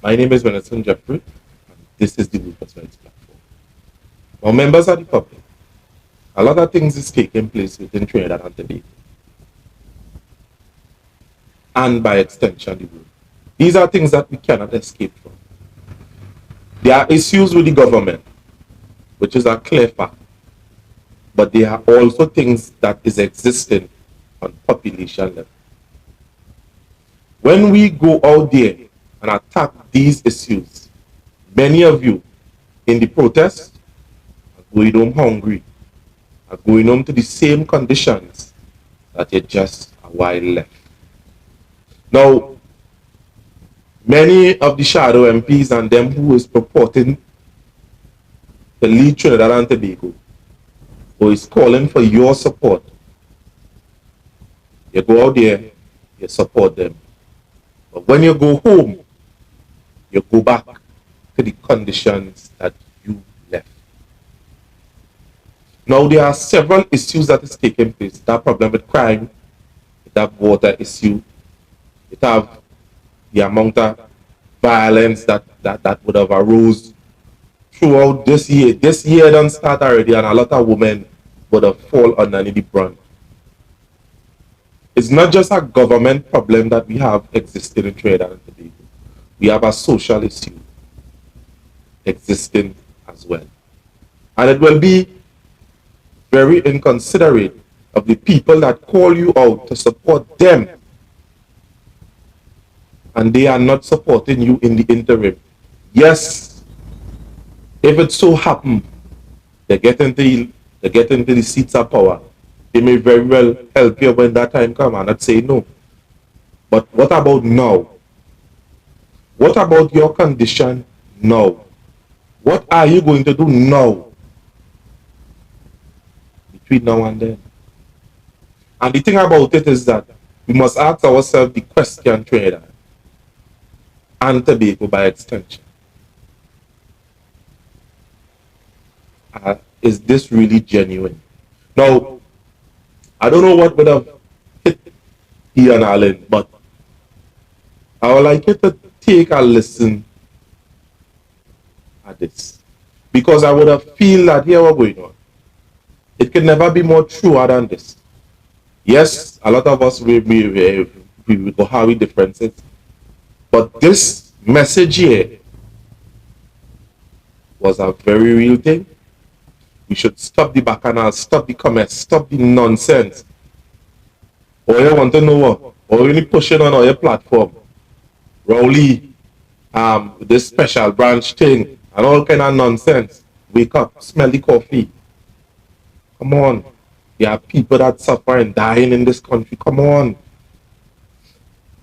My name is Venison Jeffrey, and this is the Workers' Rights Platform. Now, members of the public, a lot of things is taking place within Trinidad and Tobago, and by extension, the world. These are things that we cannot escape from. There are issues with the government, which is a clear fact, but there are also things that is existing on population level. When we go out there and attack these issues, many of you in the protest are going home hungry, are going home to the same conditions that you just a while left. Now, many of the shadow MPs and them who is purporting to lead Trinidad and Tobago, who is calling for your support, you go out there, you support them. But when you go home, you go back to the conditions that you left. Now, there are several issues that is taking place. That problem with crime, that water issue, it have the amount of violence that would have arose throughout this year. This year done start already, and a lot of women would have fall underneath the brunt. It's not just a government problem that we have existing in Trinidad and Tobago. We have a social issue existing as well. And it will be very inconsiderate of the people that call you out to support them, and they are not supporting you in the interim. Yes, if it so happens they get into the seats of power, they may very well help you when that time comes. I'm not saying no. But what about now? What about your condition now? What are you going to do now? Between now and then. And the thing about it is that we must ask ourselves the question, Trinidad and Tobago by extension. Is this really genuine? Now, I don't know what would have hit Ian Allen, but I would like you to take a listen at this. Because I would have feel that here we're going on. It can never be more truer than this. Yes, a lot of us we will have differences. But this message here was a very real thing. We should stop the bacchanal, stop the comments, stop the nonsense. Or you want to know what? Or you need pushing on your platform. Rowley, this special branch thing, and all kind of nonsense. Wake up, smell the coffee. Come on. There are people that suffer and dying in this country. Come on.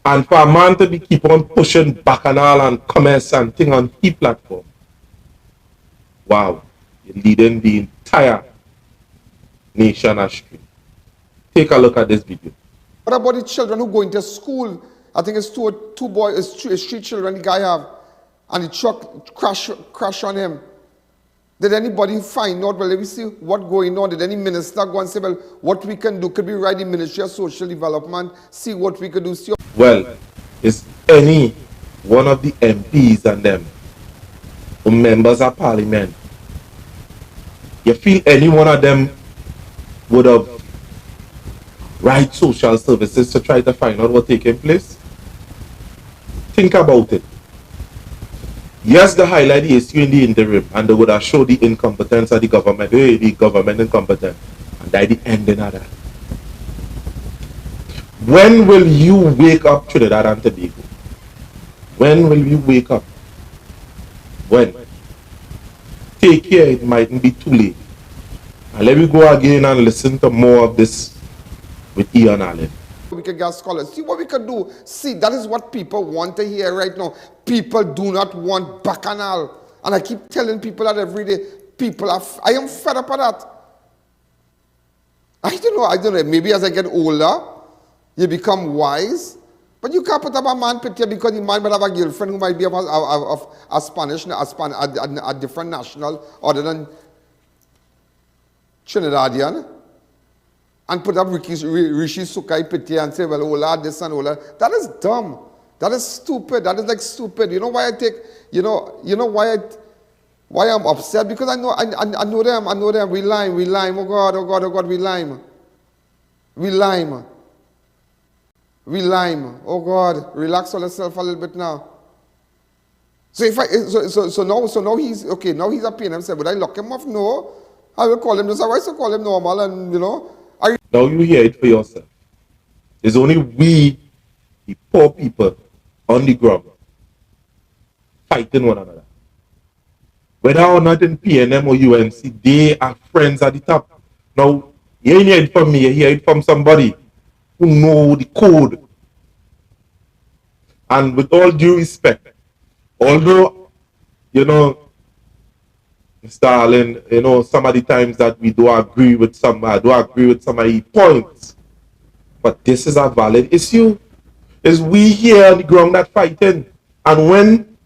And for a man to be keep on pushing bacchanal and commerce and thing on his platform, wow, you're leading the entire nation astray. Take a look at this video. What about the children who go into school? I think it's two boys, it's three children the guy have, and the truck crash on him. Did anybody find out? Well, let me see what's going on. Did any minister go and say, well, what we can do? Could we write the Ministry of Social Development, see what we could do? See. Well, is any one of the MPs and them, or members of parliament, you feel any one of them would have write social services to try to find out what's taking place? Think about it. Yes, they highlight the issue in the interim, and they would have showed the incompetence of the government. Hey, the government incompetent. And by the ending of that. When will you wake up, Trinidad and Tobago? When will you wake up? When? Take care, it mightn't be too late. And let me go again and listen to more of this with Ian Allen. We can get scholars. See what we can do. See, that is what people want to hear right now. People do not want bacchanal. And I keep telling people that every day. I am fed up of that. I don't know. Maybe as I get older, you become wise. But you can't put up a man picture because the man might have a girlfriend who might be of a Spanish, a different national other than Trinidadian. And put up Rishi Sukai picture and say, well, Ola, this and Ola. That is dumb. That is stupid. That is like stupid. You know why I take, you know why I'm upset? Because I know them. We lime. Oh God, we lime. We lime. Oh God, relax on yourself a little bit now. So if I so now he's okay. Now he's appearing himself. Would I lock him off? No. I will call him. Just I will call him normal, and Now you hear it for yourself. It's only we, the poor people, on the ground, fighting one another. Whether or not in PNM or UNC, they are friends at the top. Now, you ain't hear it from me, you hear it from somebody who know the code. And with all due respect, although, Mr. Allen, some of the times that we do agree with I do agree with some of the points. But this is a valid issue. It's we here on the ground that fighting. And when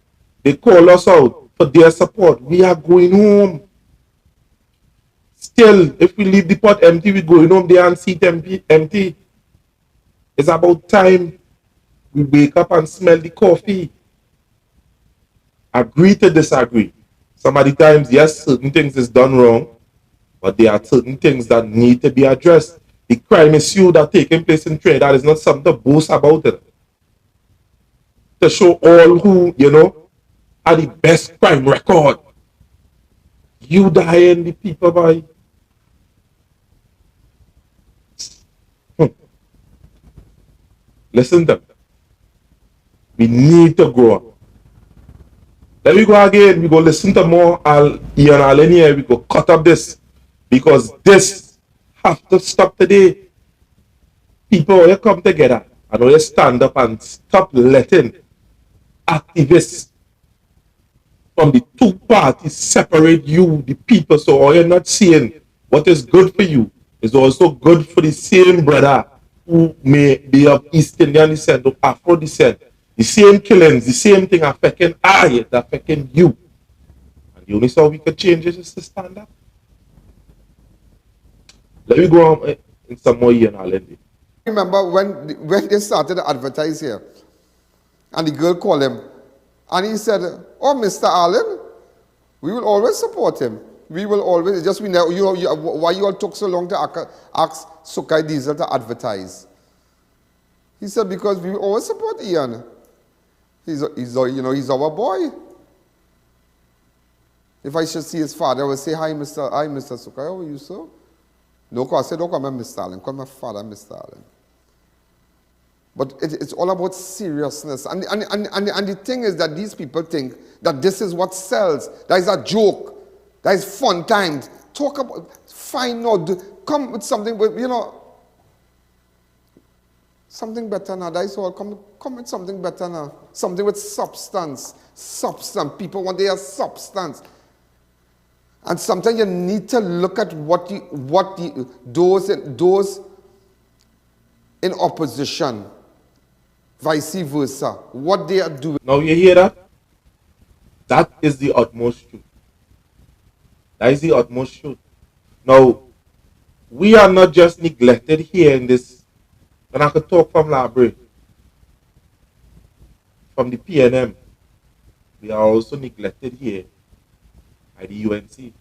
they call us out for their support, we are going home. Still, if we leave the pot empty, we going home there and see it empty. It's about time we wake up and smell the coffee. Agree to disagree. Some of the times, yes, certain things is done wrong, but there are certain things that need to be addressed. The crime issue that taking place in Trinidad is not something to boast about it. To show all who, are the best crime record. You dying the people by. Listen to them. We need to grow up. Then we go again, we go listen to more Ian Allen here, we go cut up this. Because this have to stop today. People, you come together and you stand up and stop letting activists from the two parties separate you, the people. So all you're not seeing what is good for you is also good for the same brother who may be of East Indian descent or Afro descent. The same killings, the same thing affecting it's affecting you. And the only way we can change it is to stand up. Let me go on in some more year now, Lindy. Remember when they started to advertise here, and the girl called him, and he said, "Oh, Mr. Allen, we will always support him. We will always." Just we know why you all took so long to ask Sukai Diesel to advertise. He said, "Because we will always support Ian. He's our boy. If I should see his father, I would say, hi, Mr. Sukai, how are you, sir? No, I said, don't call me Mr. Allen, call my father Mr. Allen." But it's all about seriousness. And the thing is that these people think that this is what sells. That is a joke. That is fun times. Talk about, find out, come with something, something better now. That is all. Come with something better now. Something with substance. Substance. People want their substance. And sometimes you need to look at those in opposition, vice versa, what they are doing. Now you hear that? That is the utmost truth. That is the utmost truth. Now, we are not just neglected here in this, and I could talk from library, from the PNM. We are also neglected here by the UNC.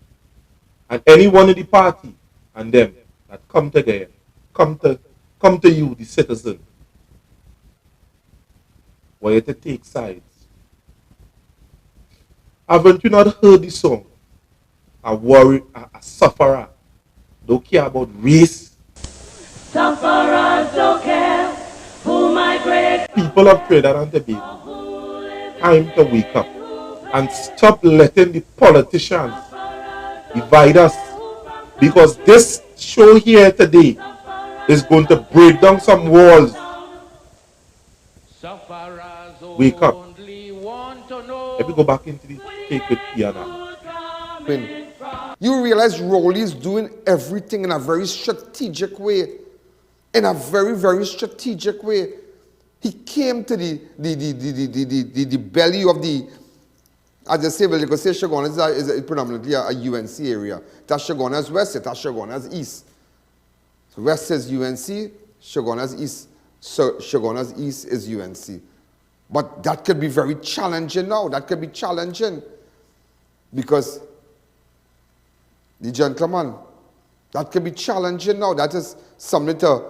And anyone in the party and them that come together, come to you, the citizen, where you to take sides. Haven't you not heard the song? A warrior, a sufferer, don't care about race. Sufferers don't care who migrate. People of Trinidad and Tobago, time to wake up and stop letting the politicians divide us. Because this show here today is going to break down some walls. Wake up. Let me go back into the take with Piana. You realize Rowley is doing everything in a very strategic way. In a very, very strategic way. He came to the belly of the, as I say, well, you could say Shagona is predominantly a UNC area. That's Shagona's west, that's Shagona's east. So west is UNC, Shagona's east. So Shagona's east is UNC. But that could be very challenging now. That could be challenging. Because the gentleman, that could be challenging now. That is something to,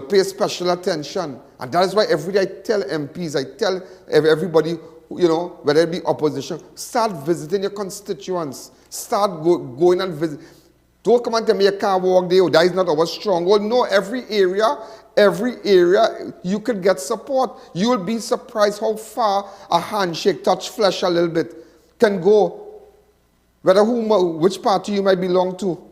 pay special attention. And that is why every day I tell MPs, I tell everybody, whether it be opposition, start visiting your constituents. Start going and visit. Don't come and tell me you can't walk there. That is not our stronghold. No, every area, you could get support. You will be surprised how far a handshake, touch flesh a little bit, can go. Whether which party you might belong to.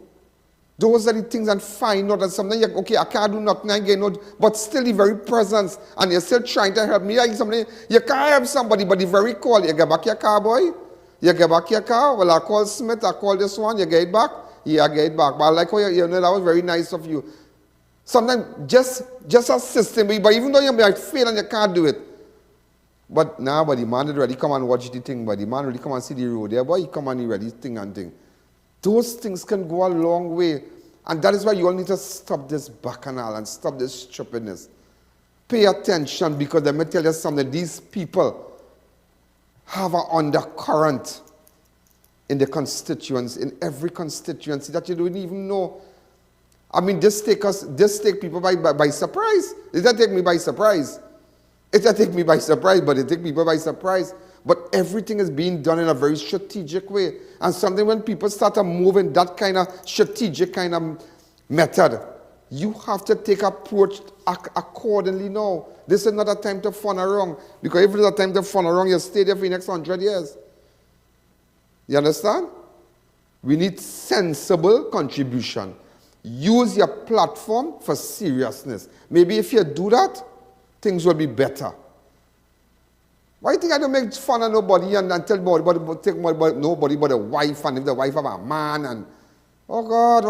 Those are the things, and find out that something like, okay, I can't do nothing, I get no, but still the very presence, and you're still trying to help me. Like something, you can't help somebody, but the very call, you get back your car, boy. You get back your car. Well, I call Smith, I call this one, you get it back. Yeah, I get it back. But I like how that was very nice of you. Sometimes just assist him, but even though you might fail and you can't do it. But now, but the man is ready come and watch the thing, but the man really come and see the road there, boy, he come and he ready thing and thing. Those things can go a long way. And that is why you all need to stop this bacchanal and stop this stupidness. Pay attention, because let me tell you something, these people have an undercurrent in the constituents, in every constituency that you don't even know. I mean, this take people by surprise. It doesn't take me by surprise. It doesn't take me by surprise, but it takes people by surprise. But everything is being done in a very strategic way. And something when people start to move in that kind of strategic kind of method, you have to take approach accordingly now. This is not a time to fun around. Because if it's a time to fun around, you'll stay there for the next 100 years. You understand? We need sensible contribution. Use your platform for seriousness. Maybe if you do that, things will be better. Why do you think I don't make fun of nobody and tell nobody but a wife, and if the wife have a man, and oh God.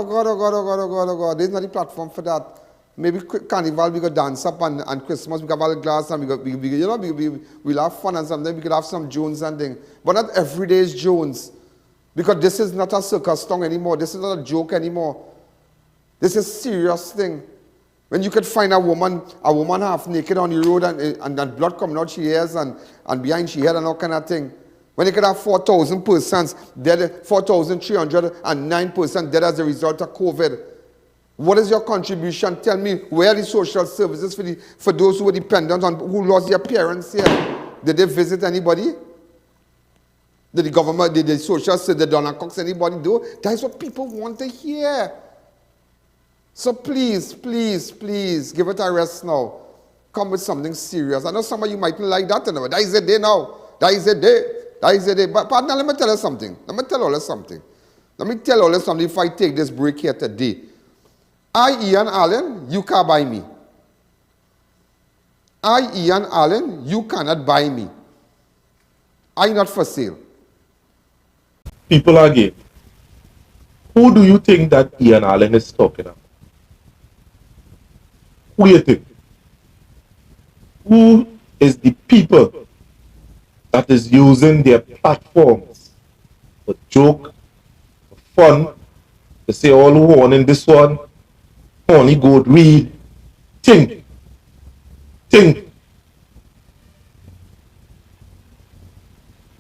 There's not a platform for that. Maybe Carnival we could dance up, and Christmas we could have a glass, and we'll have fun, and sometimes we could have some Jones and things. But not every day is Jones. Because this is not a circus tongue anymore. This is not a joke anymore. This is a serious thing. When you could find a woman half naked on the road and blood coming out she ears and behind she head and all kind of thing. When you could have 4,000 persons dead, 4,309 persons dead as a result of COVID. What is your contribution? Tell me, where are the social services for those who were dependent on, who lost their parents here? Did they visit anybody? Did the government, did the social services, did Donna Cox, anybody do? That is what people want to hear. So please, give it a rest now. Come with something serious. I know some of you mightn't like that, but that is a day now. That is a day. But partner, let me tell you something. Let me tell all you something if I take this break here today. Ian Allen, you can't buy me. Ian Allen, you cannot buy me. I'm not for sale. People again, who do you think that Ian Allen is talking about? Who do you think? Who is the people that is using their platforms for joke, for fun, to say all who want in this one, only go read, think.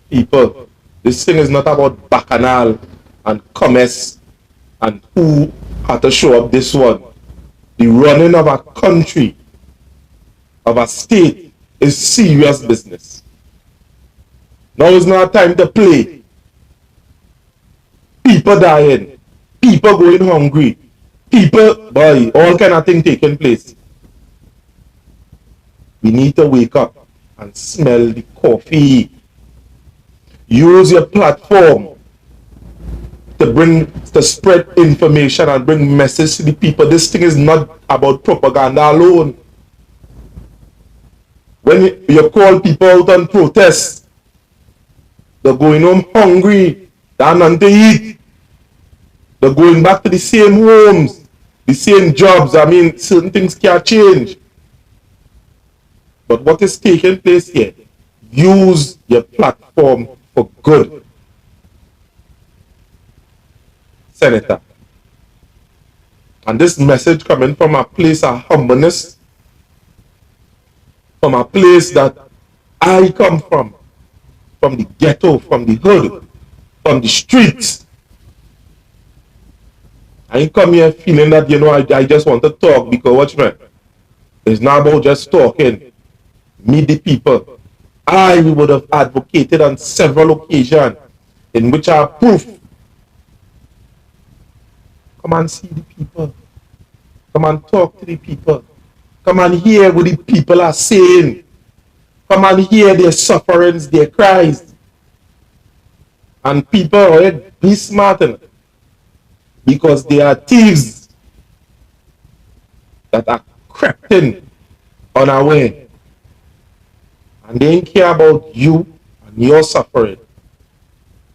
People, this thing is not about bacchanal and commerce and who had to show up this one. The running of a country, of a state, is serious business. Now is not time to play. People dying, people going hungry, people, boy, all kind of things taking place. We need to wake up and smell the coffee. Use your platform to spread information and bring message to the people. This thing is not about propaganda alone. When you call people out on protest, they're going home hungry, they have nothing to eat. They're going back to the same homes, the same jobs. I mean, certain things can't change. But what is taking place here? Use your platform for good. Senator. And this message coming from a place of humbleness, from a place that I come from the ghetto, from the hood, from the streets. I ain't come here feeling that, I just want to talk because, watch me, it's not about just talking. Meet the people. I would have advocated on several occasions in which I have proof. Come and see the people. Come and talk to the people. Come and hear what the people are saying. Come and hear their sufferings, their cries. And people are be smart enough because they are thieves that are crept in unaware. And they don't care about you and your suffering.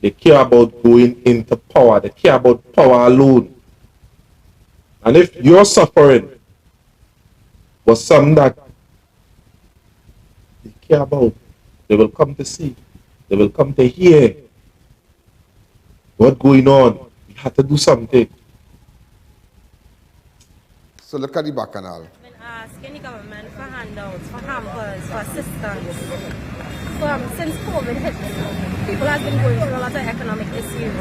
They care about going into power. They care about power alone. And if your suffering was something that they care about, they will come to see. They will come to hear what's going on. You have to do something. So look at the bacchanal. Been asking the government for handouts, for hampers, for assistance. Since COVID hit, people have been going through a lot of economic issues,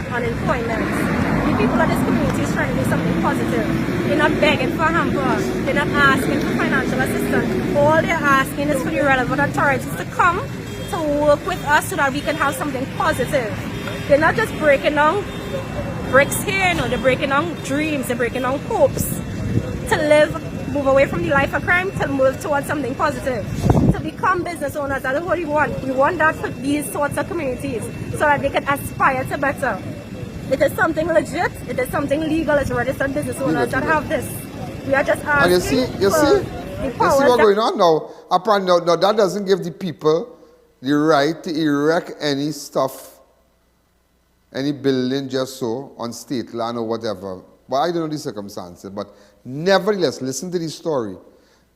unemployment. The people of this community is trying to do something positive. They're not begging for hampers. They're not asking for financial assistance. All they're asking is for the relevant authorities to come to work with us so that we can have something positive. They're not just breaking down bricks here, they're breaking down dreams, they're breaking down hopes to live, move away from the life of crime, to move towards something positive, to become business owners. That's what we want. We want that for these sorts of communities so that they can aspire to better. It is something legit, it is something legal, it's registered business owners that have this. We are just asking And you see what's going on now. Apparently, now that doesn't give the people the right to erect any stuff, any building just so on state land or whatever. But I don't know the circumstances. But nevertheless, listen to the story.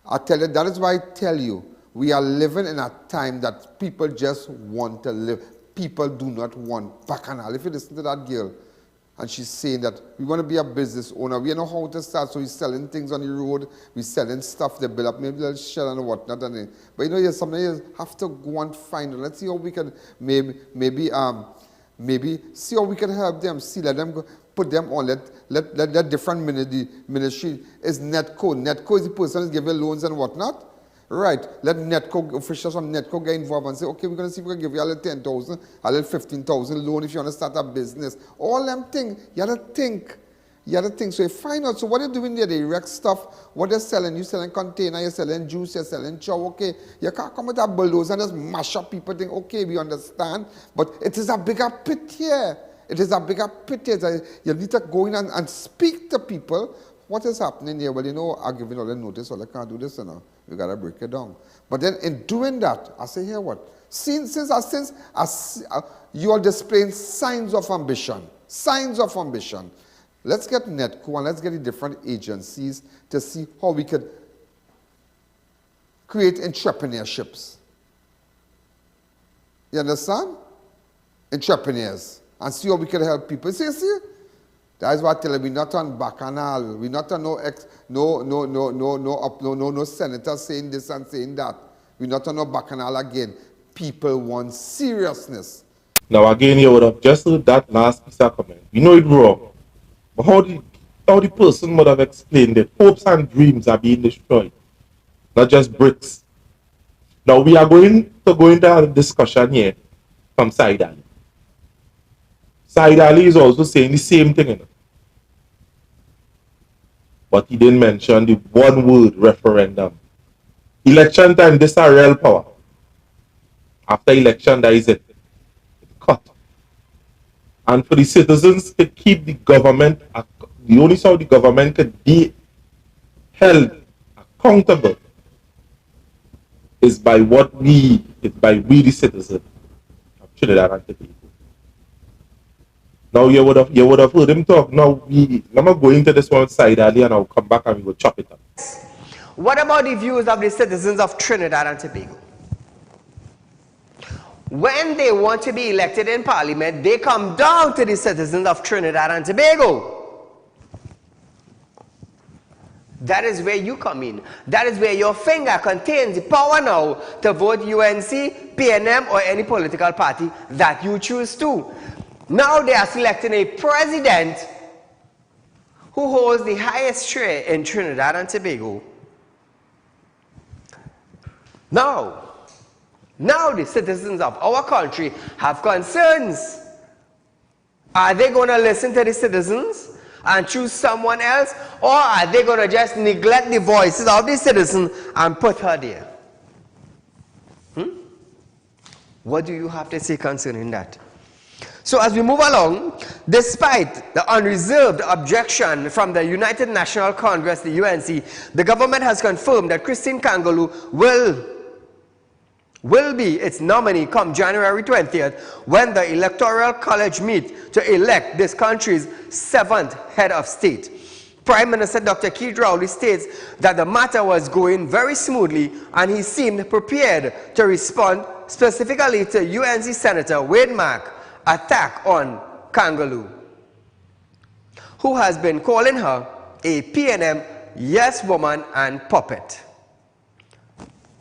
I tell you, that is why I tell you, we are living in a time that people just want to live. People do not want bacchanal. If you listen to that girl, and she's saying that we want to be a business owner, we know how to start, so we're selling things on the road, we're selling stuff, they build up maybe a little shell and whatnot. But you know, sometimes you have to go and find it. Let's see how we can maybe see how we can help them. See, let them go, put them on. Let different ministry is Netco. Netco is the person who's giving loans and whatnot. Right. Let Netco, officials from Netco get involved and say, okay, we're going to see if we can give you a little 10,000, a little 15,000 loan if you want to start a business. All them things, you have to think. You have to think. So you find out, so what they're doing there, they erect stuff, what they're selling, you're selling container, you're selling juice, you're selling chow, okay. You can't come with a bulldozer and just mash up people, think, okay, we understand, but it is a bigger pit here. It is a bigger pit here. You need to go in and speak to people. What is happening here? Well, you know, I'm giving all the notice, so I can't do this, you know. We got to break it down. But then in doing that, I say, here what? Since you are displaying signs of ambition, let's get Netco and let's get the different agencies to see how we could create entrepreneurships. You understand? Entrepreneurs. And see how we can help people. See? That is what I tell you. We're not on bacchanal. We're not on no senator saying this and saying that. We're not on no bacchanal again. People want seriousness. Now again, you would have just heard that last piece of comment. You know it's wrong. But how the person would have explained it? Hopes and dreams are being destroyed. Not just bricks. Now we are going to go into a discussion here from Said Ali. Said Ali is also saying the same thing. You know? But he didn't mention the one word referendum. Election time, this is a real power. After election, that is it. It's cut. And for the citizens to keep the government, the only how the government can be held accountable is by we the citizens of Trinidad and Tobago. Now you would have heard him talk. Now let me go into this one side early and I'll come back and we will chop it up. What about the views of the citizens of Trinidad and Tobago? When they want to be elected in Parliament, they come down to the citizens of Trinidad and Tobago. That is where you come in. That is where your finger contains the power now to vote UNC, PNM, or any political party that you choose to. Now they are selecting a president who holds the highest share in Trinidad and Tobago. Now the citizens of our country have concerns. Are they going to listen to the citizens and choose someone else, or are they going to just neglect the voices of the citizens and put her there? What do you have to say concerning that? So as we move along, despite the unreserved objection from the United National Congress, the UNC, the government has confirmed that Christine Kangaloo will be its nominee come January 20th when the Electoral College meet to elect this country's 7th head of state. Prime Minister Dr. Keith Rowley states that the matter was going very smoothly and he seemed prepared to respond specifically to UNC Senator Wade Mack attack on Kangaloo, who has been calling her a PNM yes woman and puppet.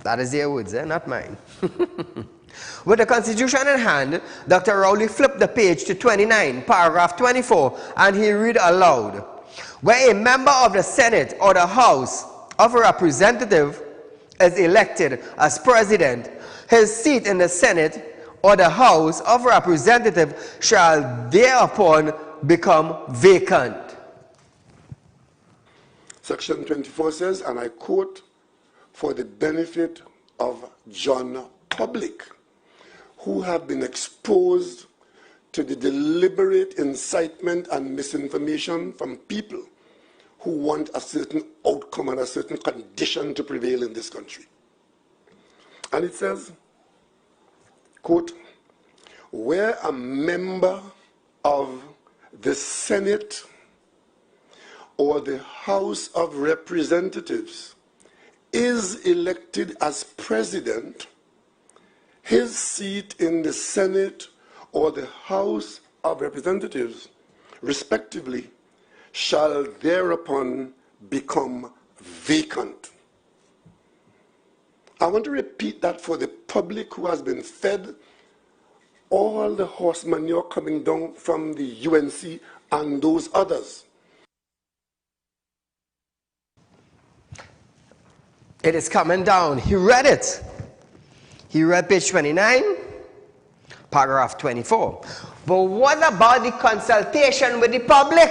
That is their words, not mine. With the Constitution in hand, Dr. Rowley flipped the page to 29, paragraph 24, and he read aloud, where a member of the Senate or the House of Representatives is elected as president, his seat in the Senate or the House of Representatives shall thereupon become vacant. Section 24 says, and I quote, for the benefit of John Public, who have been exposed to the deliberate incitement and misinformation from people who want a certain outcome and a certain condition to prevail in this country. And it says, quote, where a member of the Senate or the House of Representatives is elected as president, his seat in the Senate or the House of Representatives, respectively, shall thereupon become vacant. I want to repeat that for the public who has been fed all the horse manure coming down from the UNC and those others. It is coming down. He read it. He read page 29, paragraph 24. But what about the consultation with the public?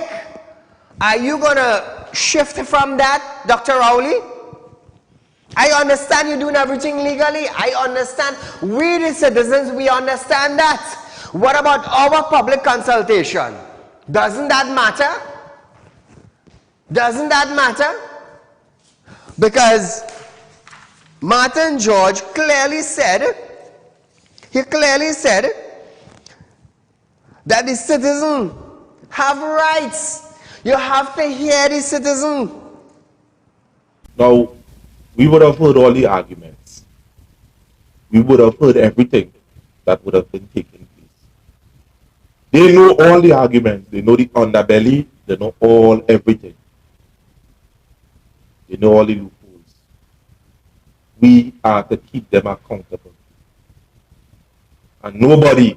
Are you going to shift from that, Dr. Rowley? I understand you're doing everything legally. I understand. We, the citizens, we understand that. What about our public consultation? Doesn't that matter? Doesn't that matter? Because Martin George clearly said, that the citizen have rights. You have to hear the citizen. Now, we would have heard all the arguments. We would have heard everything that would have been taking place. They know all the arguments. They know the underbelly. They know everything. They know all the loopholes. We are to keep them accountable. And nobody,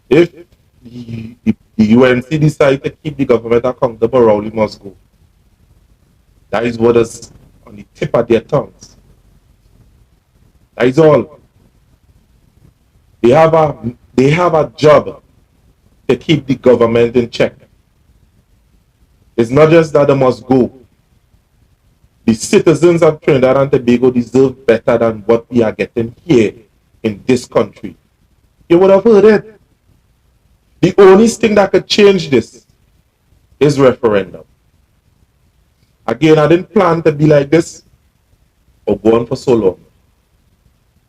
if the UNC decide to keep the government accountable, Rowley must go. That is what is on the tip of their tongues. That is all. They have a job to keep the government in check. It's not just that they must go. The citizens of Trinidad and Tobago deserve better than what we are getting here in this country. You would have heard it. The only thing that could change this is referendum. Again, I didn't plan to be like this or go on for so long.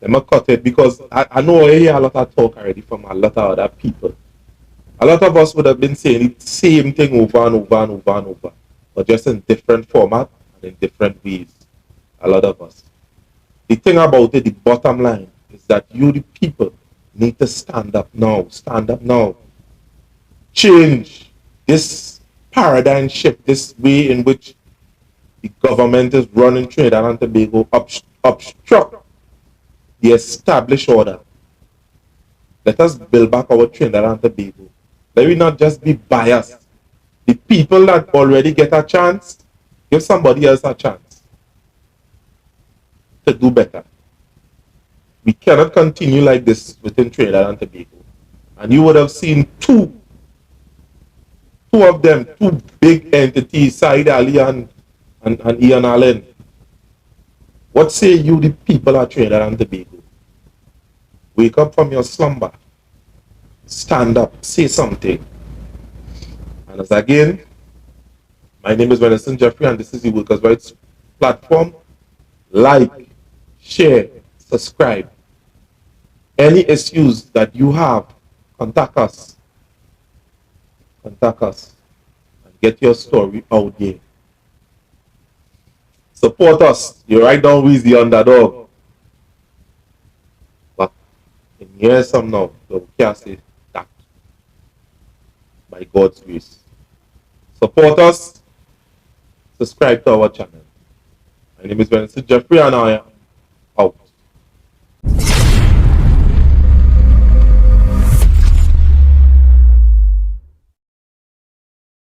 Let me cut it because I know I hear a lot of talk already from a lot of other people. A lot of us would have been saying the same thing over and over and over and over, but just in different format and in different ways. A lot of us. The thing about it, the bottom line, is that you, the people, need to stand up now. Stand up now. Change this paradigm shift, this way in which the government is running Trinidad and Tobago obstruct the established order. Let us build back our Trinidad and Tobago. Let me not just be biased. The people that already get a chance, give somebody else a chance to do better. We cannot continue like this within Trinidad and Tobago. And you would have seen two of them, two big entities, Said Ali and Ian Allen. What say you, the people of Trinidad and Tobago? Wake up from your slumber. Stand up, say something. And as again, my name is Venison Jeffrey, and this is the Workers' Rights Platform. Like, share, subscribe. Any issues that you have, contact us. Contact us and get your story out there. Support us. You right now is the underdog. But in years from now, we can't say that. By God's grace. Support us. Subscribe to our channel. My name is Venison Jeffrey, and I